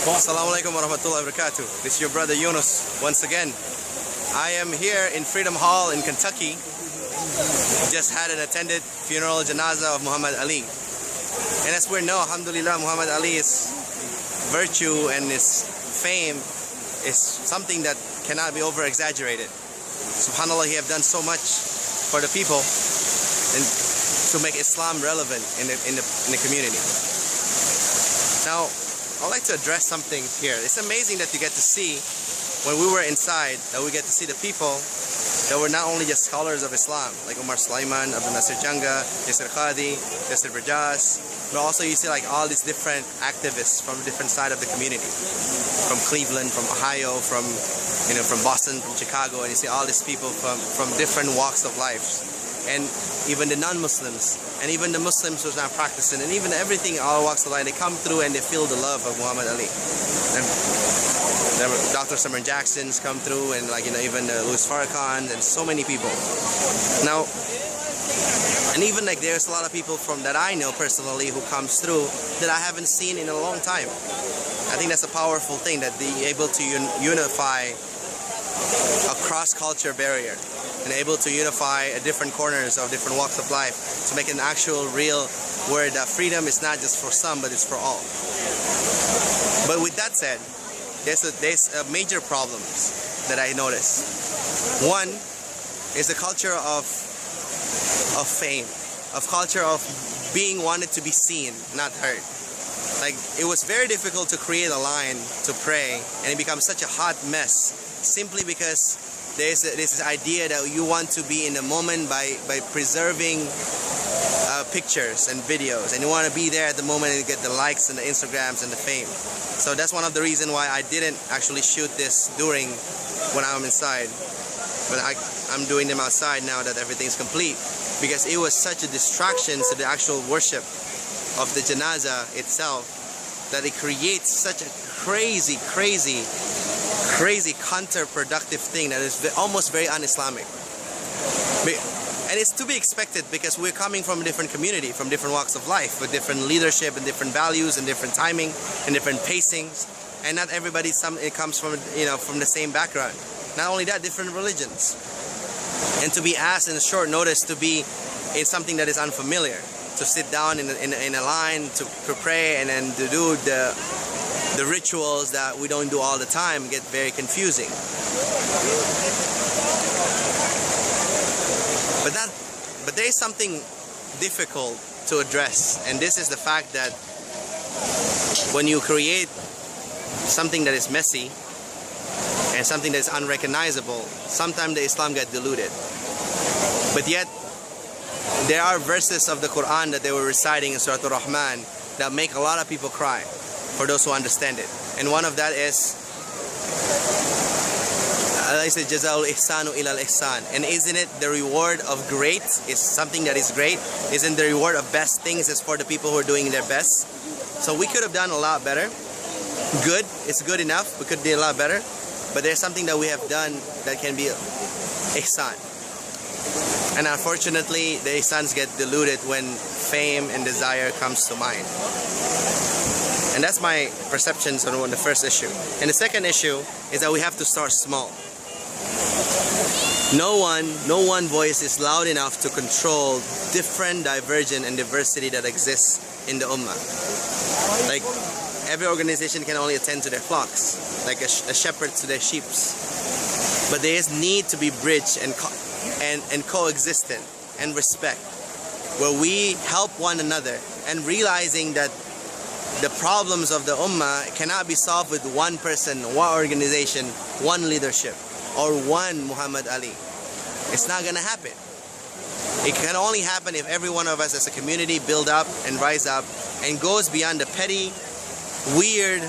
Assalamualaikum warahmatullahi wabarakatuh. This is your brother Yunus once again. I am here in Freedom Hall in Kentucky. Just had an attended funeral janazah of Muhammad Ali. And as we know, alhamdulillah, Muhammad Ali's virtue and his fame is something that cannot be over exaggerated. Subhanallah, he have done so much for the people and to make Islam relevant in the community. Now, I'd like to address something here. It's amazing that you get to see, when we were inside, that we get to see the people that were not only just scholars of Islam, like Umar Sulaiman, Abdul Nasir Janda, Yasir Qadi, Yasir Barjas, but also you see like all these different activists from different side of the community, from Cleveland, from Ohio, from Boston, from Chicago, and you see all these people from different walks of life, and even the non-Muslims, and even the Muslims who's not practicing, and even everything, all walks of life, they come through and they feel the love of Muhammad Ali. And Dr. Summer Jackson's come through, and even Louis Farrakhan, and so many people. Now, and even there's a lot of people that I know personally who comes through that I haven't seen in a long time. I think that's a powerful thing, that they're able to unify a cross-culture barrier and able to unify different corners of different walks of life to make an actual real word that freedom is not just for some, but it's for all. But with that said, there's major problems that I notice. One is the culture of fame, of culture of being wanted to be seen, not heard. It was very difficult to create a line to pray, and it becomes such a hot mess simply because there's this idea that you want to be in the moment by preserving pictures and videos, and you want to be there at the moment and get the likes and the Instagrams and the fame. So that's one of the reasons why I didn't actually shoot this when I'm inside, but I'm doing them outside now that everything's complete, because it was such a distraction to the actual worship of the janazah itself that it creates such a crazy counterproductive thing that is almost very un-Islamic. And it's to be expected, because we're coming from a different community, from different walks of life, with different leadership and different values and different timing and different pacings, and not everybody it comes from from the same background. Not only that, different religions. And to be asked in a short notice to be in something that is unfamiliar, to sit down in a line to pray and then to do the rituals that we don't do all the time get very confusing. But there is something difficult to address, and this is the fact that when you create something that is messy and something that is unrecognizable, sometimes the Islam gets diluted. But yet, there are verses of the Quran that they were reciting in Surah Ar-Rahman that make a lot of people cry, for those who understand it. And one of that is, Jazaul ihsanu ilal ihsan. And isn't it the reward of great is something that is great? Isn't the reward of best things is for the people who are doing their best? So we could have done a lot better. Good, it's good enough. We could do a lot better. But there's something that we have done that can be ihsan. And unfortunately, the ihsans get diluted when fame and desire comes to mind. And that's my perceptions on the first issue. And the second issue is that we have to start small. No one voice is loud enough to control different divergence and diversity that exists in the ummah. Every organization can only attend to their flocks, like a shepherd to their sheep. But there is need to be bridged and coexistent and respect, where we help one another, and realizing that the problems of the ummah cannot be solved with one person, one organization, one leadership, or one Muhammad Ali. It's not gonna happen. It can only happen if every one of us as a community build up and rise up and goes beyond the petty, weird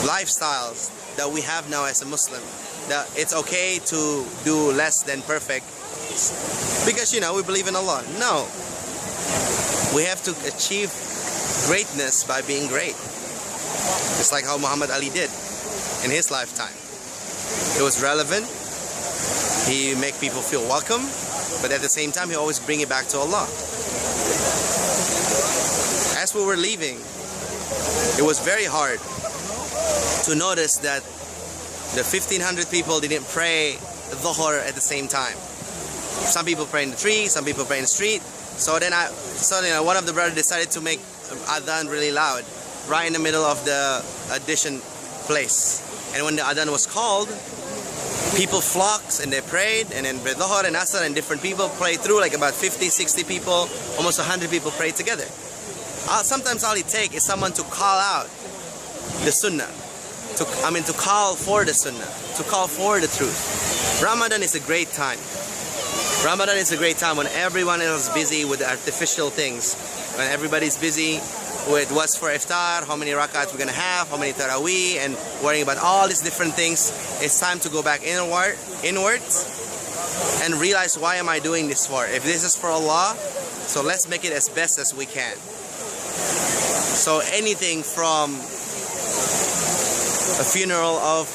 lifestyles that we have now as a Muslim. That it's okay to do less than perfect because we believe in Allah. No. We have to achieve greatness by being great. It's like how Muhammad Ali did in his lifetime. It was relevant. He make people feel welcome, but at the same time he always bring it back to Allah. As we were leaving, it was very hard to notice that the 1,500 people didn't pray Dhuhr at the same time. Some people pray in the tree, some people pray in the street. So then one of the brothers decided to make adhan really loud, right in the middle of the addition place. And when the adhan was called, people flocked and they prayed, and then Dhuhr and Asr and different people prayed through, like about 50, 60 people, almost 100 people prayed together. Sometimes all it takes is someone to call out the sunnah, to call for the sunnah, to call for the truth. Ramadan is a great time. Ramadan is a great time when everyone else is busy with the artificial things, when everybody's busy with what's for iftar, how many rakats we're gonna have, how many tarawih, and worrying about all these different things. It's time to go back inwards and realize, why am I doing this for? If this is for Allah, so let's make it as best as we can. So anything from a funeral of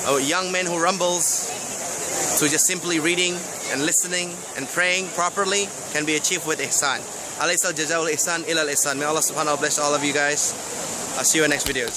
a young man who rumbles to just simply reading and listening and praying properly can be achieved with ihsan. Alaysa jazaa'ul ihsan illa al ihsan. May Allah subhanahu wa ta'ala bless all of you guys. I'll see you in the next video.